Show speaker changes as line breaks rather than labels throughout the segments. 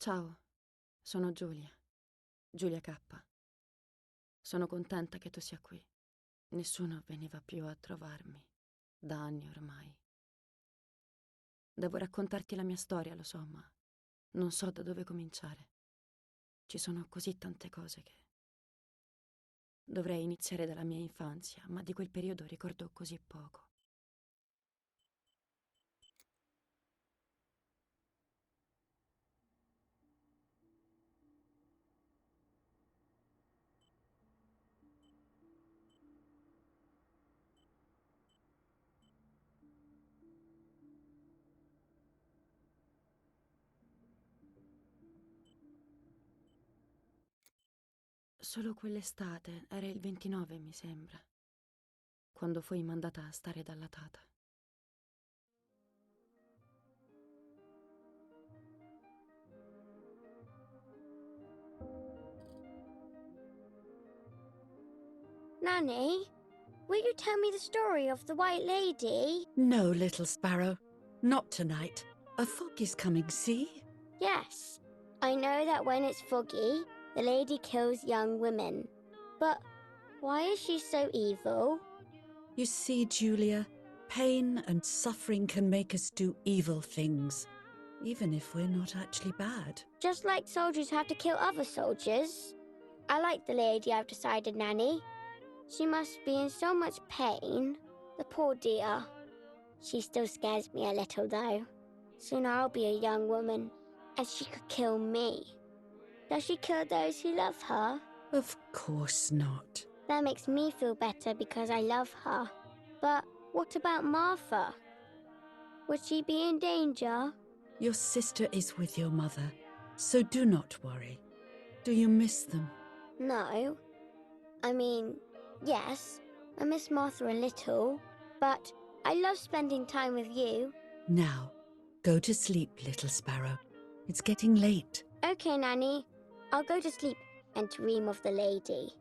Ciao, sono Giulia, Giulia K. Sono contenta che tu sia qui. Nessuno veniva più a trovarmi, da anni ormai. Devo raccontarti la mia storia, lo so, ma non so da dove cominciare. Ci sono così tante cose che... Dovrei iniziare dalla mia infanzia, ma di quel periodo ricordo così poco. Solo quell'estate, era il 29 mi sembra, quando fui mandata a stare dalla tata.
Nanny, will you tell me the story of the White Lady?
No, little sparrow. Not tonight. A fog is coming, see?
Yes, I know that when it's foggy, the lady kills young women. But why is she so evil?
You see, Julia, pain and suffering can make us do evil things, even if we're not actually bad.
Just like soldiers have to kill other soldiers. I like the lady, I've decided, Nanny. She must be in so much pain. The poor dear. She still scares me a little, though. Soon I'll be a young woman, and she could kill me. Does she kill those who love her?
Of course not.
That makes me feel better because I love her. But what about Martha? Would she be in danger?
Your sister is with your mother, so do not worry. Do you miss them?
No. I mean, yes, I miss Martha a little, but I love spending time with you.
Now, go to sleep, little sparrow. It's getting late.
Okay, Nanny. I'll go to sleep and dream of the lady.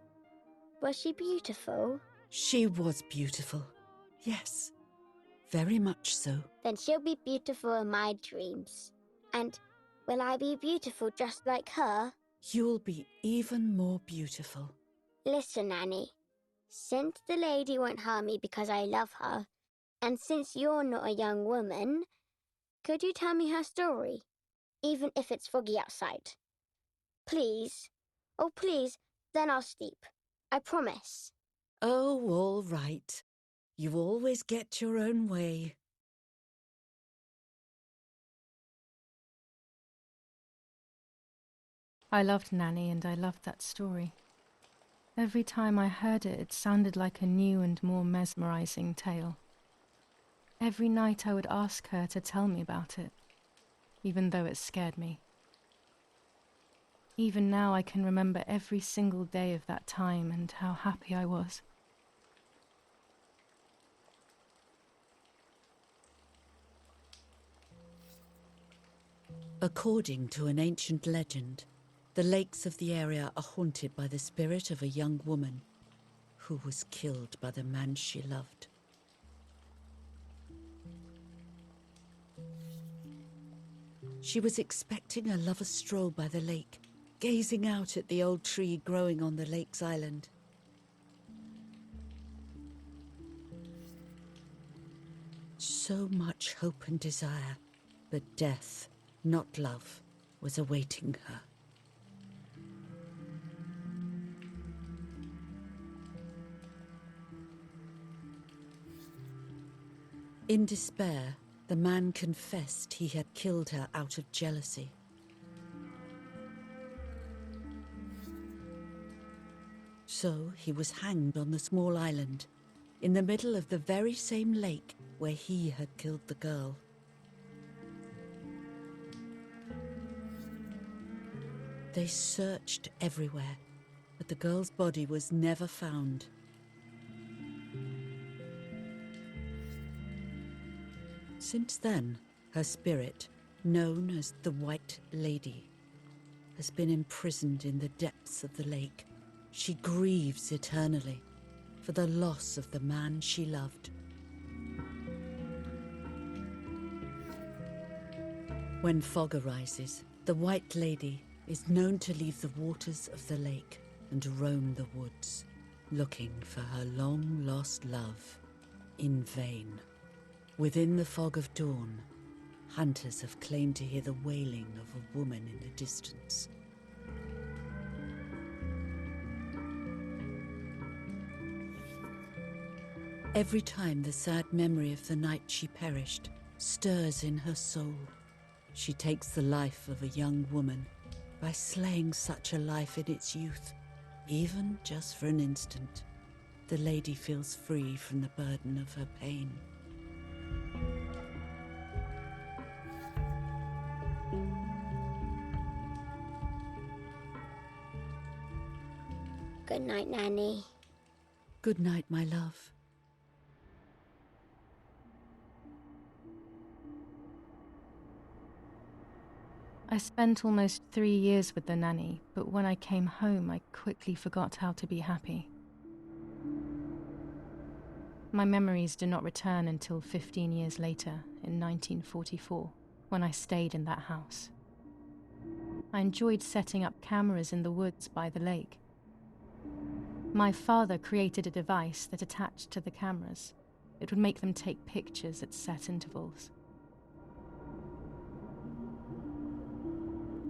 Was she beautiful?
She was beautiful. Yes, very much so.
Then she'll be beautiful in my dreams. And will I be beautiful just like her?
You'll be even more beautiful.
Listen, Nanny. Since the lady won't harm me because I love her, and since you're not a young woman, could you tell me her story, even if it's foggy outside? Please. Oh, please, then I'll sleep. I promise.
Oh, all right. You always get your own way.
I loved Nanny and I loved that story. Every time I heard it, it sounded like a new and more mesmerizing tale. Every night I would ask her to tell me about it, even though it scared me. Even now I can remember every single day of that time and how happy I was.
According to an ancient legend, the lakes of the area are haunted by the spirit of a young woman who was killed by the man she loved. She was expecting a lover's stroll by the lake, gazing out at the old tree growing on the lake's island. So much hope and desire, but death, not love, was awaiting her. In despair, the man confessed he had killed her out of jealousy. So he was hanged on the small island, in the middle of the very same lake where he had killed the girl. They searched everywhere, but the girl's body was never found. Since then, her spirit, known as the White Lady, has been imprisoned in the depths of the lake. She grieves eternally for the loss of the man she loved. When fog arises, The White Lady is known to leave the waters of the lake and roam the woods, looking for her long-lost love, in vain. Within the fog of dawn, hunters have claimed to hear the wailing of a woman in the distance. Every time the sad memory of the night she perished stirs in her soul, she takes the life of a young woman by slaying such a life in its youth. Even just for an instant, the lady feels free from the burden of her pain.
Good night, Nanny.
Good night, my love.
I spent almost 3 years with the nanny, but when I came home, I quickly forgot how to be happy. My memories do not return until 15 years later, in 1944, when I stayed in that house. I enjoyed setting up cameras in the woods by the lake. My father created a device that attached to the cameras. It would make them take pictures at set intervals.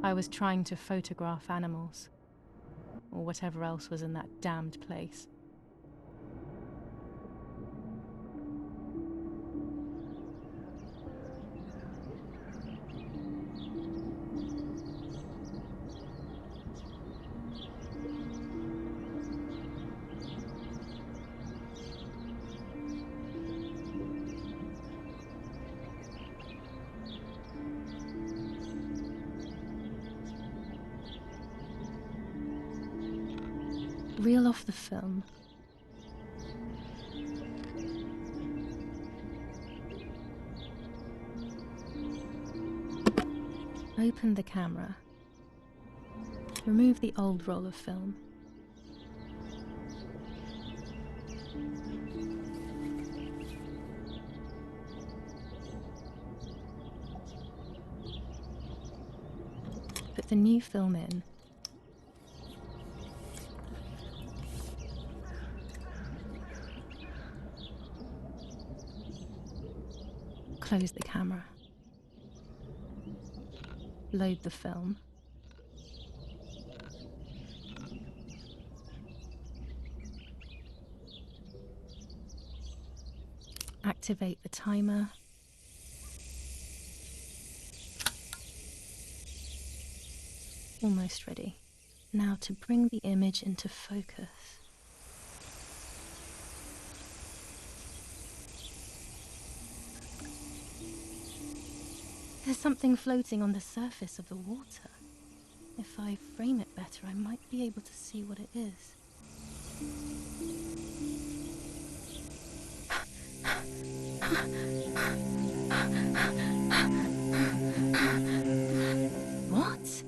I was trying to photograph animals, or whatever else was in that damned place. Reel off the film. Open the camera. Remove the old roll of film. Put the new film in. Close the camera. Load the film. Activate the timer. Almost ready. Now to bring the image into focus. There's something floating on the surface of the water. If I frame it better, I might be able to see what it is. What?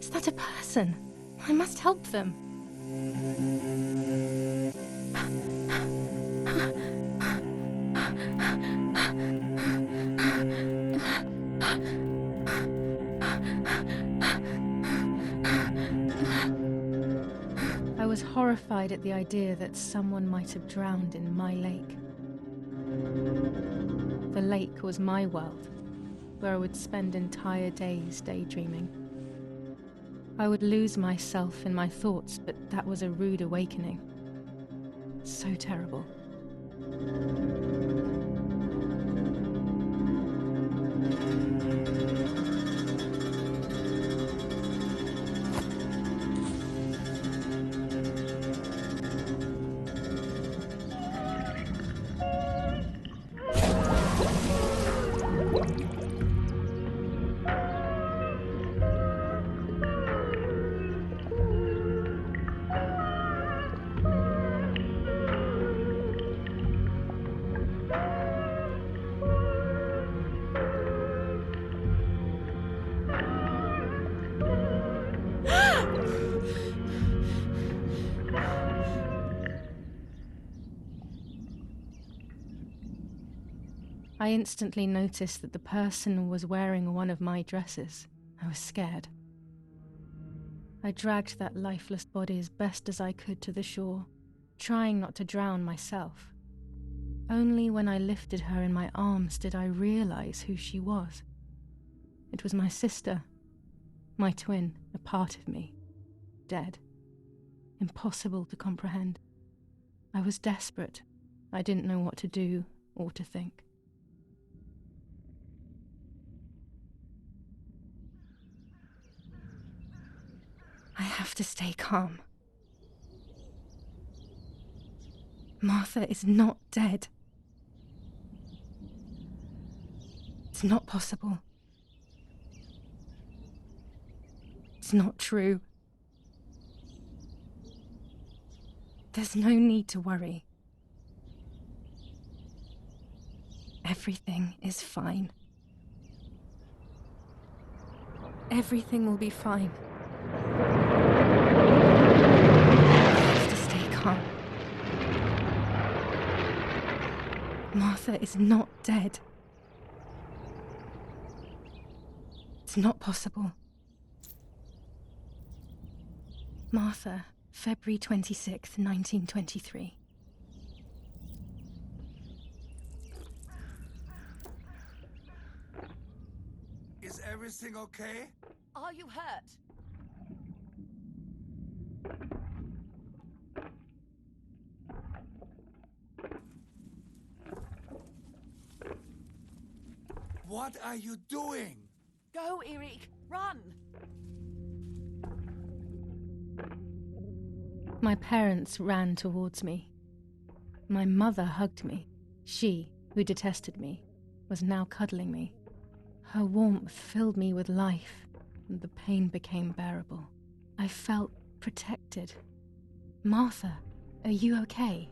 Is that a person? I must help them. I was horrified at the idea that someone might have drowned in my lake. The lake was my world, where I would spend entire days daydreaming. I would lose myself in my thoughts, but that was a rude awakening. So terrible. I instantly noticed that the person was wearing one of my dresses. I was scared. I dragged that lifeless body as best as I could to the shore, trying not to drown myself. Only when I lifted her in my arms did I realize who she was. It was my sister, my twin, a part of me, dead. Impossible to comprehend. I was desperate. I didn't know what to do or to think. I have to stay calm. Martha is not dead. It's not possible. It's not true. There's no need to worry. Everything is fine. Everything will be fine. I have to stay calm. Martha is not dead. It's not possible. Martha, February 26th, 1923.
Is everything okay?
Are you hurt?
What are you doing?
Go, Erik! Run!
My parents ran towards me. My mother hugged me. She, who detested me, was now cuddling me. Her warmth filled me with life, and the pain became bearable. I felt protected. Martha, are you okay?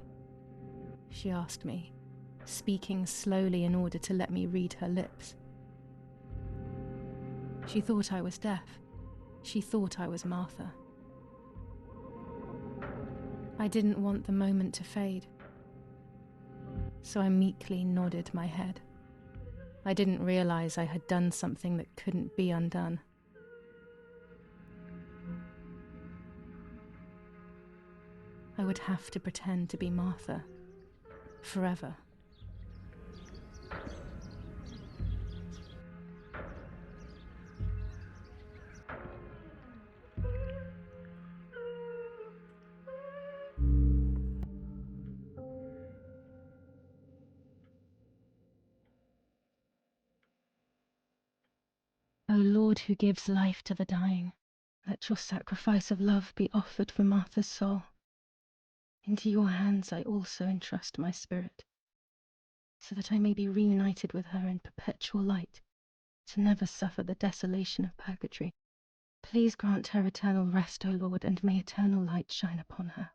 She asked me, speaking slowly in order to let me read her lips. She thought I was deaf. She thought I was Martha. I didn't want the moment to fade, so I meekly nodded my head. I didn't realize I had done something that couldn't be undone. I would have to pretend to be Martha, forever. O Lord, who gives life to the dying, let your sacrifice of love be offered for Martha's soul. Into your hands I also entrust my spirit, so that I may be reunited with her in perpetual light, to never suffer the desolation of purgatory. Please grant her eternal rest, O Lord, and may eternal light shine upon her.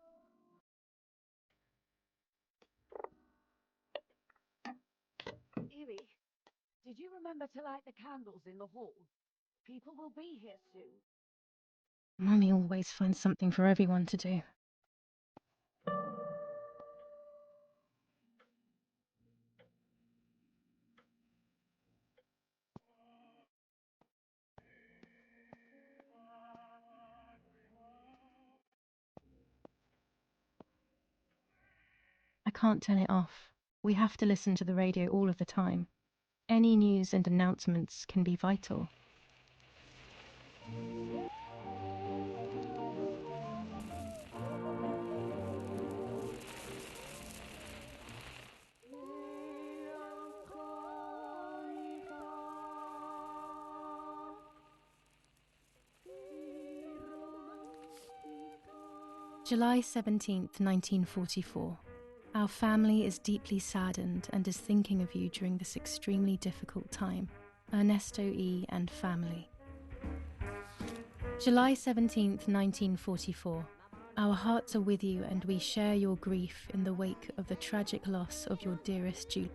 Erik, did you remember to light the candles in the hall? People will be here soon.
Mummy always finds something for everyone to do. I can't turn it off. We have to listen to the radio all of the time. Any news and announcements can be vital. July 17th, 1944. Our family is deeply saddened and is thinking of you during this extremely difficult time. Ernesto E. and family. July 17th, 1944. Our hearts are with you and we share your grief in the wake of the tragic loss of your dearest Julie.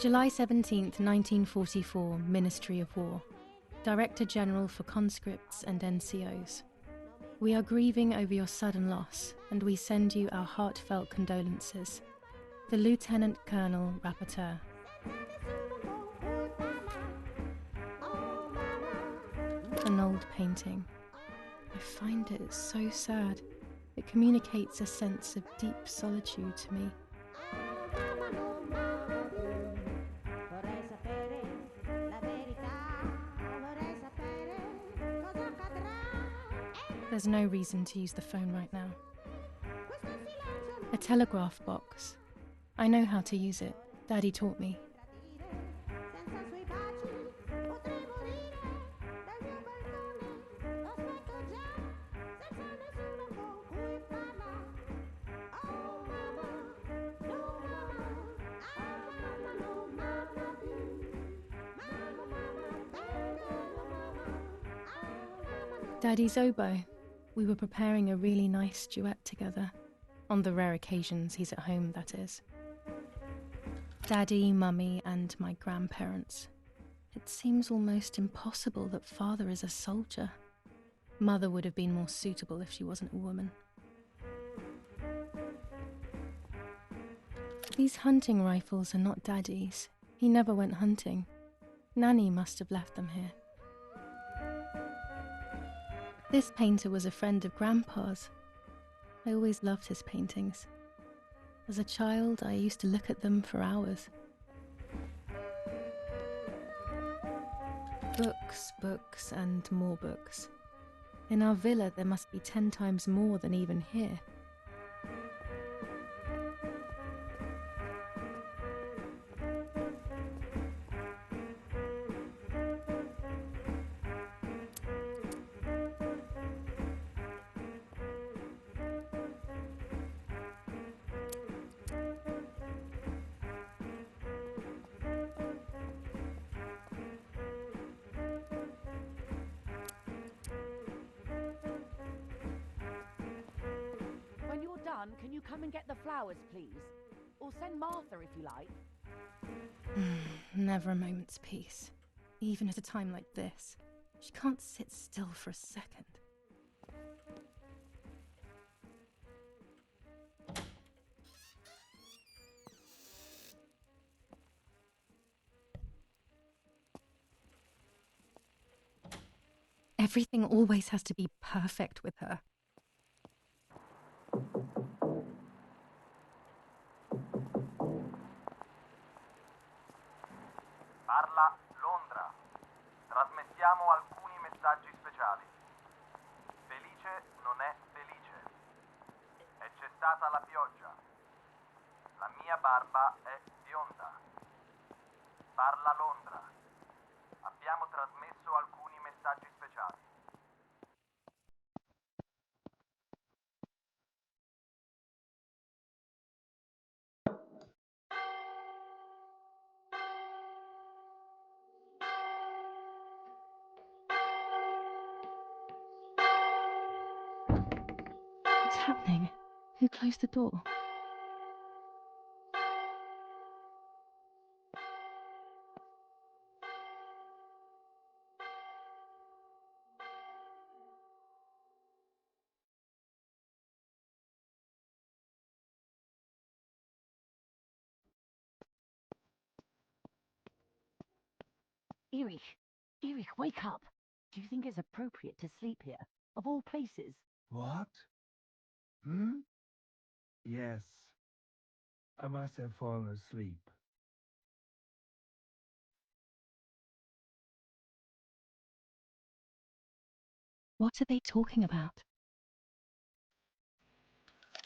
July 17th, 1944, Ministry of War. Director General for Conscripts and NCOs. We are grieving over your sudden loss, and we send you our heartfelt condolences. The Lieutenant Colonel Rapporteur. An old painting. I find it so sad. It communicates a sense of deep solitude to me. There's no reason to use the phone right now. A telegraph box. I know how to use it. Daddy taught me. Daddy's oboe. We were preparing a really nice duet together. On the rare occasions he's at home, that is. Daddy, Mummy, and my grandparents. It seems almost impossible that Father is a soldier. Mother would have been more suitable if she wasn't a woman. These hunting rifles are not Daddy's. He never went hunting. Nanny must have left them here. This painter was a friend of Grandpa's. I always loved his paintings. As a child, I used to look at them for hours. Books, books, and more books. In our villa, there must be 10 times more than even here.
When you're done, can you come and get the flowers, please? Or send Martha if you like.
Never a moment's peace. Even at a time like this. She can't sit still for a second. Everything always has to be perfect with her.
Parla Londra. Trasmettiamo alcuni messaggi speciali. Felice non è felice. E c'è stata la pioggia. La mia barba è bionda. Parla Londra. Abbiamo trasmesso alcuni messaggi speciali.
What's happening? Who closed the door?
Erich, wake up. Do you think it's appropriate to sleep here, of all places?
What? Yes. I must have fallen asleep.
What are they talking about?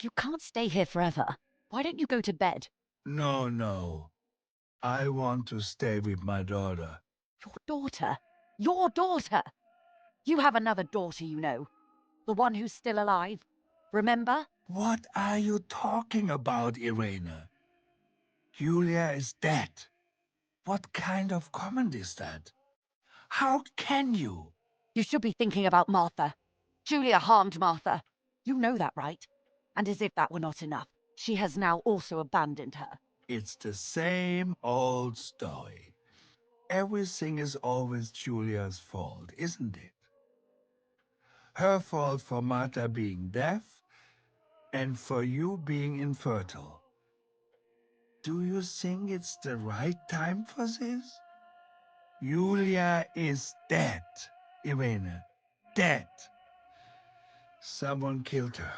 You can't stay here forever. Why don't you go to bed?
No. I want to stay with my daughter.
Your daughter? Your daughter? You have another daughter, you know. The one who's still alive. Remember?
What are you talking about, Irene? Julia is dead. What kind of comment is that? How can you?
You should be thinking about Martha. Julia harmed Martha. You know that, right? And as if that were not enough, she has now also abandoned her.
It's the same old story. Everything is always Julia's fault, isn't it? Her fault for Martha being deaf and for you being infertile. Do you think it's the right time for this? Julia is dead. Irene, dead. Someone killed her.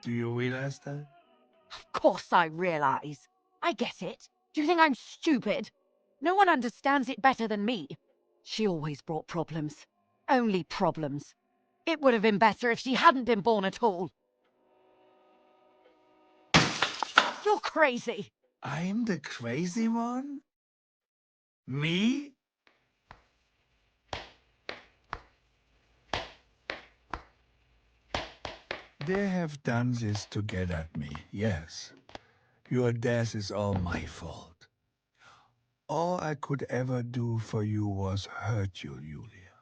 Do you realize that?
Of course I realize. I get it. Do you think I'm stupid? No one understands it better than me. She always brought problems. Only problems. It would have been better if she hadn't been born at all. You're crazy.
I'm the crazy one? Me? They have done this to get at me, yes. Your death is all my fault. All I could ever do for you was hurt you, Julia.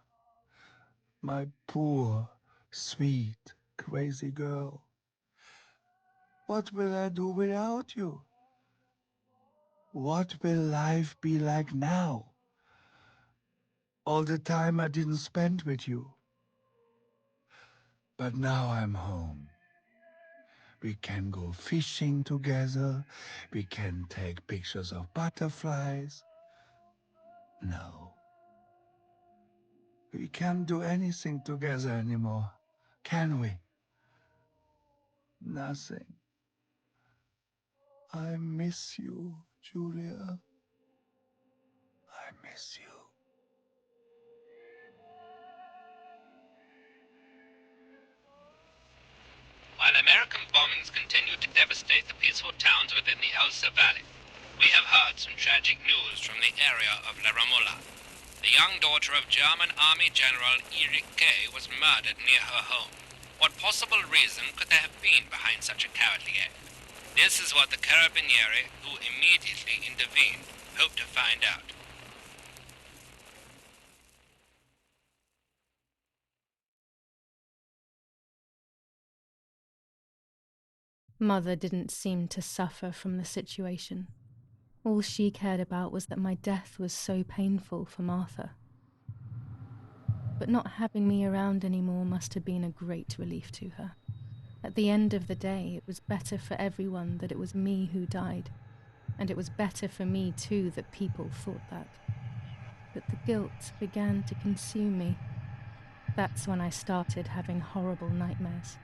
My poor, sweet, crazy girl. What will I do without you? What will life be like now? All the time I didn't spend with you. But now I'm home. We can go fishing together. We can take pictures of butterflies. No. We can't do anything together anymore, can we? Nothing. I miss you, Julia. I miss you.
While American bombings continue to devastate the peaceful towns within the Elsa Valley, we have heard some tragic news from the area of La Ramola. The young daughter of German Army General Erich K. was murdered near her home. What possible reason could there have been behind such a cowardly act? This is what the Carabinieri, who immediately intervened, hope to find out.
Mother didn't seem to suffer from the situation. All she cared about was that my death was so painful for Martha. But not having me around anymore must have been a great relief to her. At the end of the day, it was better for everyone that it was me who died, and it was better for me too that people thought that. But the guilt began to consume me. That's when I started having horrible nightmares.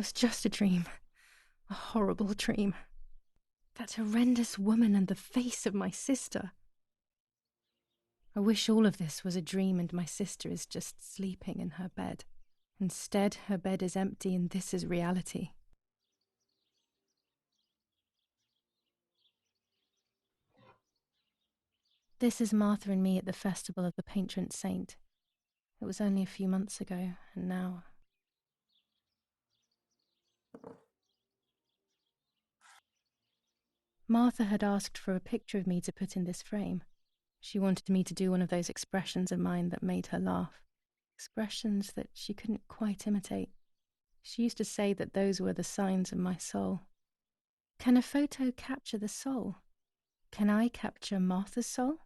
was just a dream. A horrible dream. That horrendous woman and the face of my sister. I wish all of this was a dream and my sister is just sleeping in her bed. Instead, her bed is empty and this is reality. This is Martha and me at the festival of the patron saint. It was only a few months ago, and now... Martha had asked for a picture of me to put in this frame. She wanted me to do one of those expressions of mine that made her laugh. Expressions that she couldn't quite imitate. She used to say that those were the signs of my soul. Can a photo capture the soul? Can I capture Martha's soul?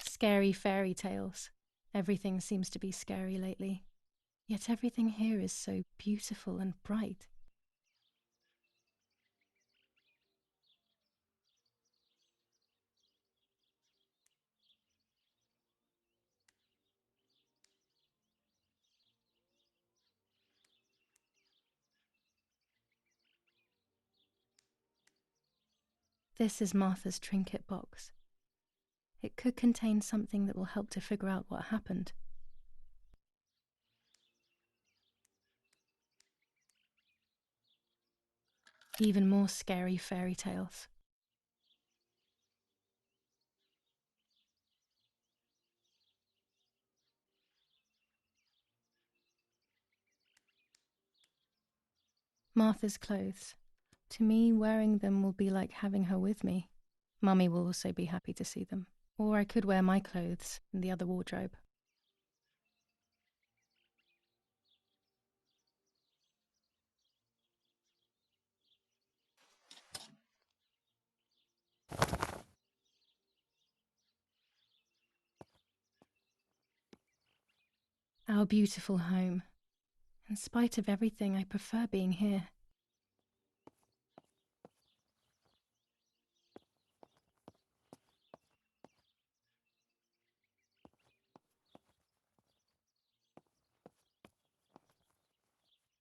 Scary fairy tales. Everything seems to be scary lately. Yet everything here is so beautiful and bright. This is Martha's trinket box. It could contain something that will help to figure out what happened. Even more scary fairy tales. Martha's clothes. To me, wearing them will be like having her with me. Mummy will also be happy to see them. Or I could wear my clothes in the other wardrobe. Our beautiful home. In spite of everything, I prefer being here.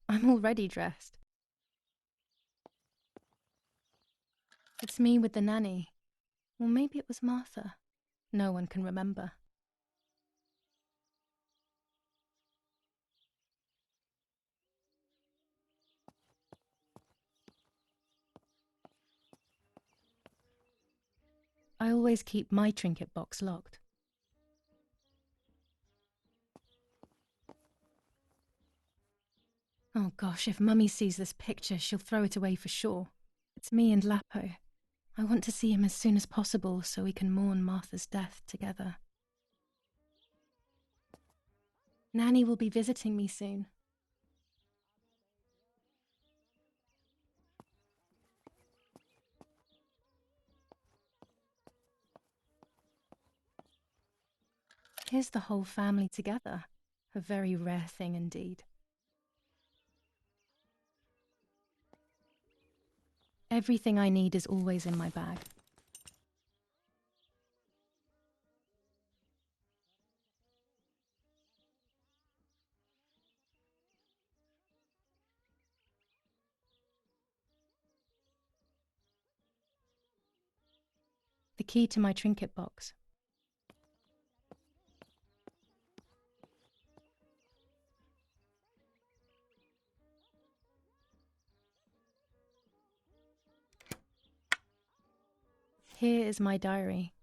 I'm already dressed. It's me with the nanny. Or maybe it was Martha. No one can remember. I always keep my trinket box locked. Oh gosh, if Mummy sees this picture, she'll throw it away for sure. It's me and Lapo. I want to see him as soon as possible so we can mourn Martha's death together. Nanny will be visiting me soon. Here's the whole family together. A very rare thing indeed. Everything I need is always in my bag. The key to my trinket box. Here is my diary.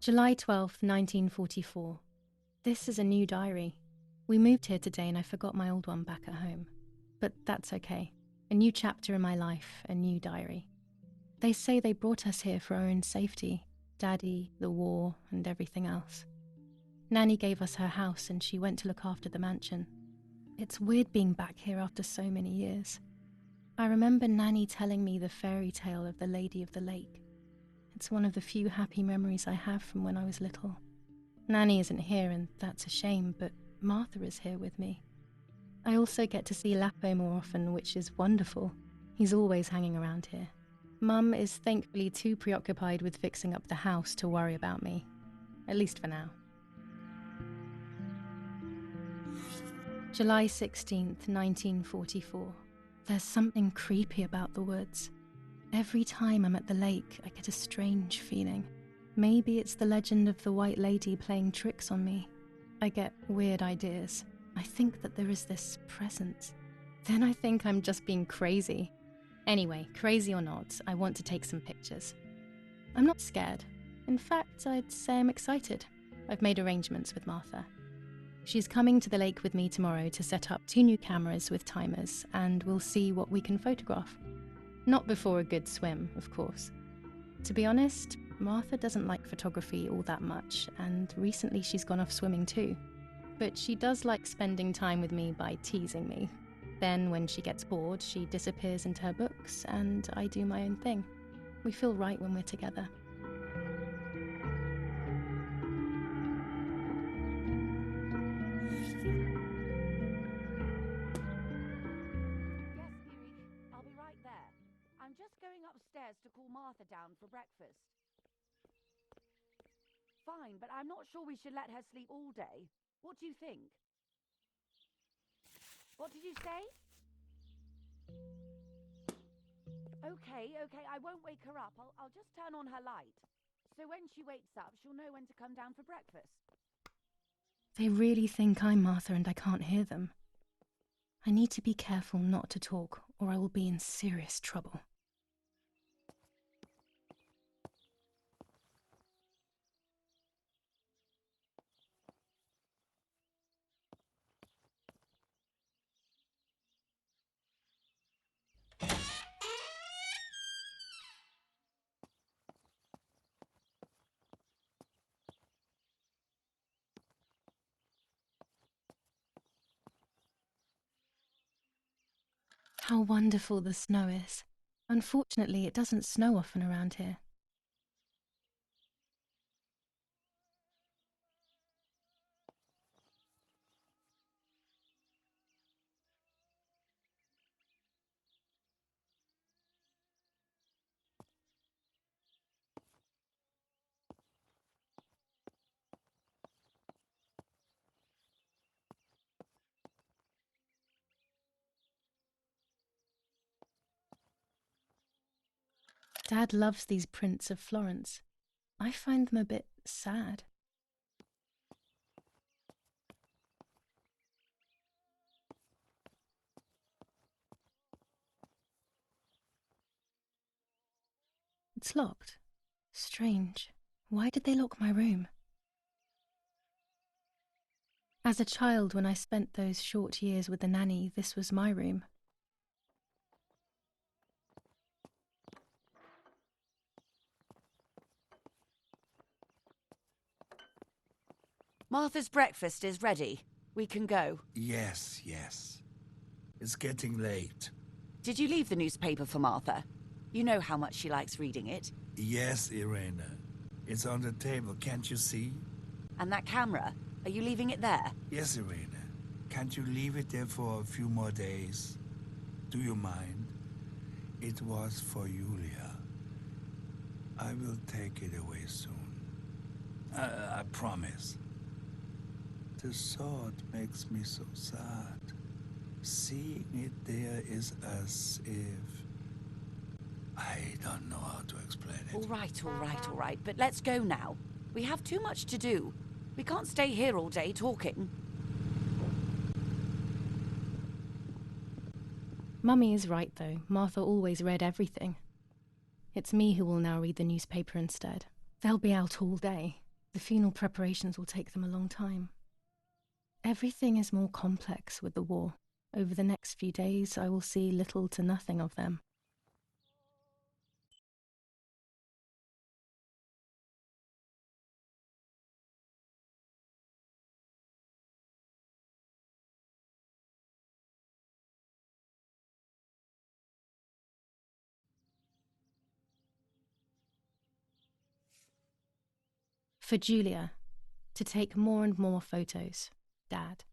July 12th, 1944. This is a new diary. We moved here today and I forgot my old one back at home. But that's okay. A new chapter in my life, a new diary. They say they brought us here for our own safety. Daddy, the war, and everything else. Nanny gave us her house and she went to look after the mansion. It's weird being back here after so many years. I remember Nanny telling me the fairy tale of the Lady of the Lake. It's one of the few happy memories I have from when I was little. Nanny isn't here and that's a shame, but Martha is here with me. I also get to see Lapo more often, which is wonderful. He's always hanging around here. Mum is thankfully too preoccupied with fixing up the house to worry about me, at least for now. July 16th, 1944. There's something creepy about the woods. Every time I'm at the lake, I get a strange feeling. Maybe it's the legend of the White Lady playing tricks on me. I get weird ideas. I think that there is this presence. Then I think I'm just being crazy. Anyway, crazy or not, I want to take some pictures. I'm not scared. In fact, I'd say I'm excited. I've made arrangements with Martha. She's coming to the lake with me tomorrow to set up 2 new cameras with timers, and we'll see what we can photograph. Not before a good swim, of course. To be honest, Martha doesn't like photography all that much, and recently she's gone off swimming too. But she does like spending time with me by teasing me. Then, when she gets bored, she disappears into her books, and I do my own thing. We feel right when we're together.
Yes, Erie, I'll be right there. I'm just going upstairs to call Martha down for breakfast. Fine, but I'm not sure we should let her sleep all day. What do you think? What did you say? Okay, I won't wake her up. I'll just turn on her light. So when she wakes up, she'll know when to come down for breakfast.
They really think I'm Martha and I can't hear them. I need to be careful not to talk, or I will be in serious trouble. How wonderful the snow is. Unfortunately, it doesn't snow often around here. Dad loves these prints of Florence. I find them a bit sad. It's locked. Strange. Why did they lock my room? As a child, when I spent those short years with the nanny, this was my room.
Martha's breakfast is ready. We can go.
Yes. It's getting late.
Did you leave the newspaper for Martha? You know how much she likes reading it.
Yes, Irene. It's on the table, can't you see?
And that camera, are you leaving it there?
Yes, Irene. Can't you leave it there for a few more days? Do you mind? It was for Julia. I will take it away soon. I promise. The thought makes me so sad. Seeing it there is as if... I don't know how to explain it.
All right. But let's go now. We have too much to do. We can't stay here all day talking.
Mummy is right, though. Martha always read everything. It's me who will now read the newspaper instead. They'll be out all day. The funeral preparations will take them a long time. Everything is more complex with the war. Over the next few days, I will see little to nothing of them. For Julia, to take more and more photos, Dad.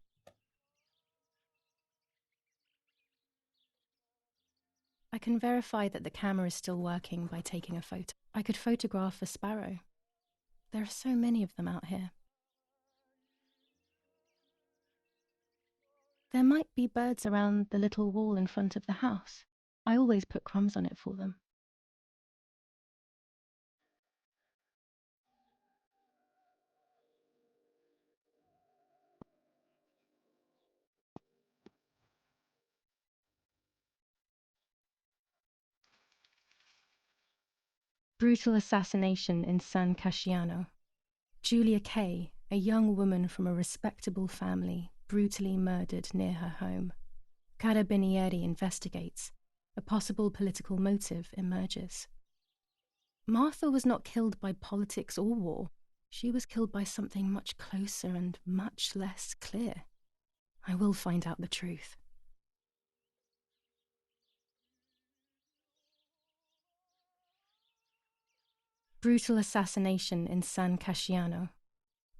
I can verify that the camera is still working by taking a photo. I could photograph a sparrow. There are so many of them out here. There might be birds around the little wall in front of the house. I always put crumbs on it for them. Brutal assassination in San Casciano. Julia Kay, a young woman from a respectable family, brutally murdered near her home. Carabinieri investigates. A possible political motive emerges. Martha was not killed by politics or war. She was killed by something much closer and much less clear. I will find out the truth. Brutal assassination in San Casciano.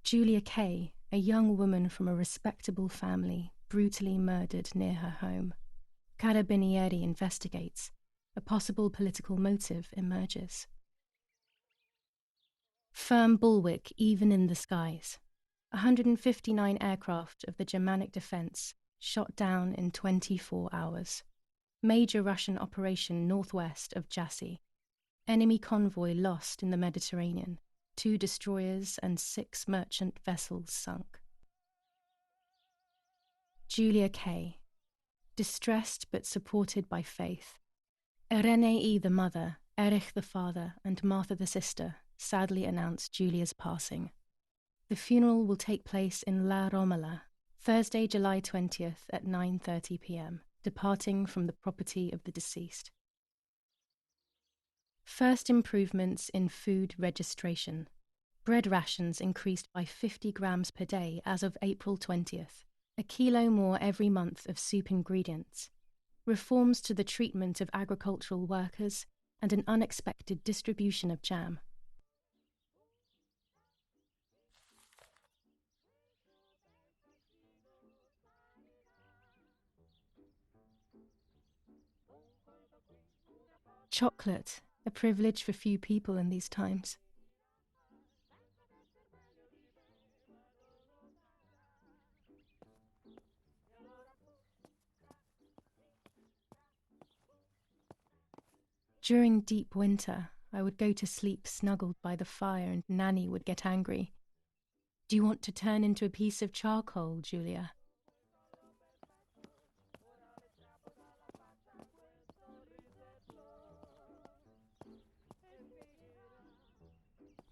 Julia Kay, a young woman from a respectable family, brutally murdered near her home. Carabinieri investigates. A possible political motive emerges. Firm bulwark even in the skies. 159 aircraft of the Germanic defense shot down in 24 hours. Major Russian operation northwest of Jassy. Enemy convoy lost in the Mediterranean. 2 destroyers and 6 merchant vessels sunk. Julia Kay. Distressed but supported by faith. Irenei the mother, Erich the father, and Martha the sister sadly announced Julia's passing. The funeral will take place in La Romola, Thursday, July 20th at 9:30 p.m., departing from the property of the deceased. First improvements in food registration. Bread rations increased by 50 grams per day as of April 20th, a kilo more every month of soup ingredients, reforms to the treatment of agricultural workers, and an unexpected distribution of jam. Chocolate, a privilege for few people in these times. During deep winter, I would go to sleep snuggled by the fire and Nanny would get angry. "Do you want to turn into a piece of charcoal, Julia?"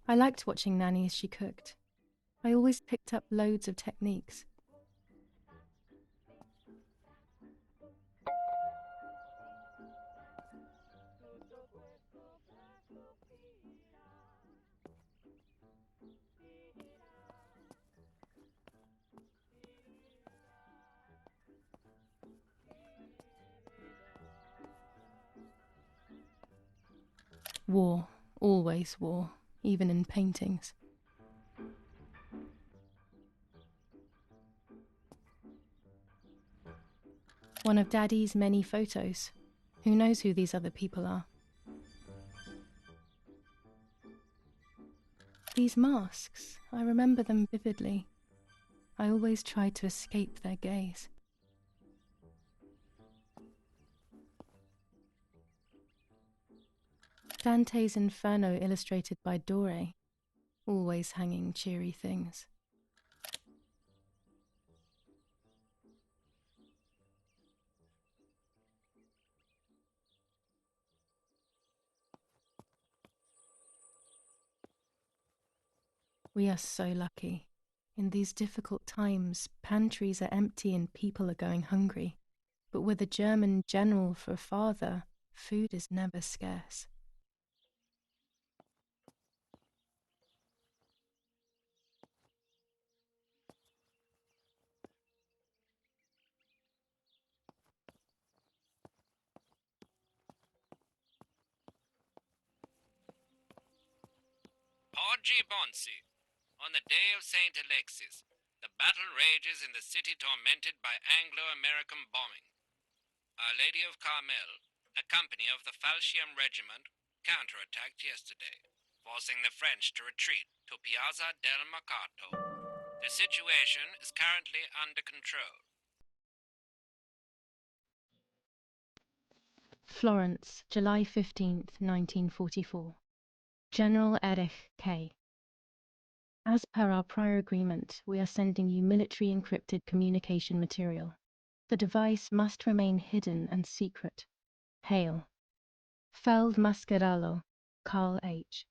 I liked watching Nanny as she cooked. I always picked up loads of techniques. War, always war, even in paintings. One of Daddy's many photos. Who knows who these other people are? These masks, I remember them vividly. I always tried to escape their gaze. Dante's Inferno illustrated by Dore, always hanging cheery things. We are so lucky. In these difficult times, pantries are empty and people are going hungry. But with a German general for a father, food is never scarce.
Oggi Bonsi. On the day of St. Alexis, the battle rages in the city tormented by Anglo-American bombing. Our Lady of Carmel, A company of the Falcium Regiment counterattacked yesterday, forcing the French to retreat to Piazza del Mercato. The situation is currently under control.
Florence, July 15th, 1944. General Erich K. As per our prior agreement, we are sending you military encrypted communication material. The device must remain hidden and secret. Hail. Feldmaskerallo, Carl H.